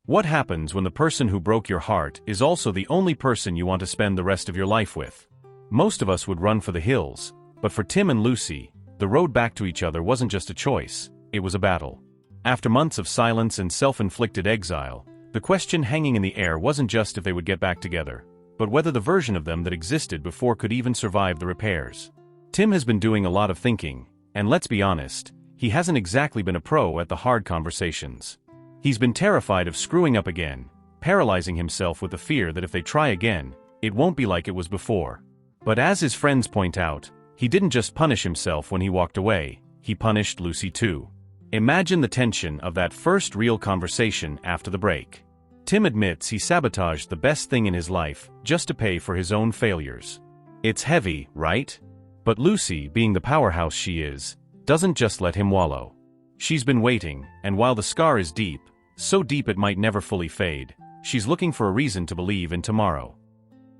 What happens when the person who broke your heart is also the only person you want to spend the rest of your life with? Most of us would run for the hills, but for Tim and Lucy, the road back to each other wasn't just a choice, it was a battle. After months of silence and self-inflicted exile, the question hanging in the air wasn't just if they would get back together, but whether the version of them that existed before could even survive the repairs. Tim has been doing a lot of thinking, and let's be honest, he hasn't exactly been a pro at the hard conversations. He's been terrified of screwing up again, paralyzing himself with the fear that if they try again, it won't be like it was before. But as his friends point out, he didn't just punish himself when he walked away, he punished Lucy too. Imagine the tension of that first real conversation after the break. Tim admits he sabotaged the best thing in his life just to pay for his own failures. It's heavy, right? But Lucy, being the powerhouse she is, doesn't just let him wallow. She's been waiting, and while the scar is deep, so deep it might never fully fade, she's looking for a reason to believe in tomorrow.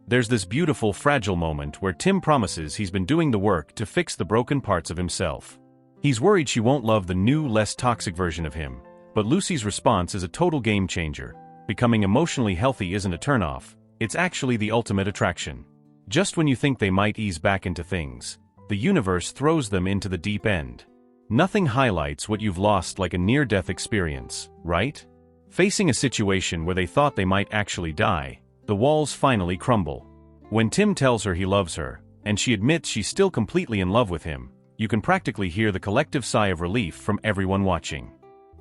There's this beautiful, fragile moment where Tim promises he's been doing the work to fix the broken parts of himself. He's worried she won't love the new, less toxic version of him, but Lucy's response is a total game changer. Becoming emotionally healthy isn't a turnoff, it's actually the ultimate attraction. Just when you think they might ease back into things, the universe throws them into the deep end. Nothing highlights what you've lost like a near-death experience, right? Facing a situation where they thought they might actually die, the walls finally crumble. When Tim tells her he loves her, and she admits she's still completely in love with him, you can practically hear the collective sigh of relief from everyone watching.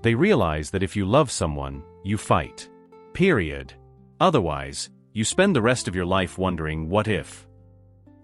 They realize that if you love someone, you fight. Period. Otherwise, you spend the rest of your life wondering what if.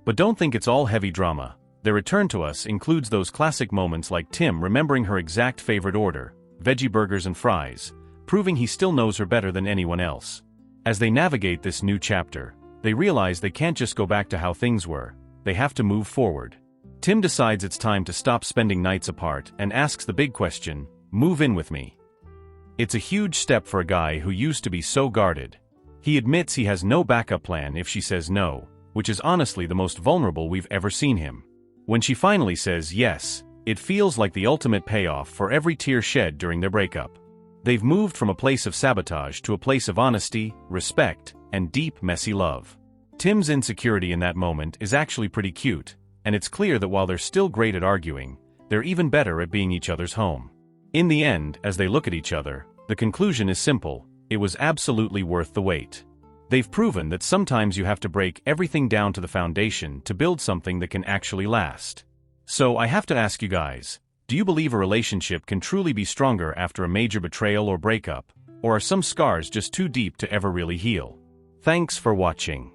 But don't think it's all heavy drama. Their return to us includes those classic moments like Tim remembering her exact favorite order, veggie burgers and fries, proving he still knows her better than anyone else. As they navigate this new chapter, they realize they can't just go back to how things were, they have to move forward. Tim decides it's time to stop spending nights apart and asks the big question, move in with me. It's a huge step for a guy who used to be so guarded. He admits he has no backup plan if she says no, which is honestly the most vulnerable we've ever seen him. When she finally says yes, it feels like the ultimate payoff for every tear shed during their breakup. They've moved from a place of sabotage to a place of honesty, respect, and deep, messy love. Tim's insecurity in that moment is actually pretty cute, and it's clear that while they're still great at arguing, they're even better at being each other's home. In the end, as they look at each other, the conclusion is simple: it was absolutely worth the wait. They've proven that sometimes you have to break everything down to the foundation to build something that can actually last. So I have to ask you guys, do you believe a relationship can truly be stronger after a major betrayal or breakup, or are some scars just too deep to ever really heal? Thanks for watching.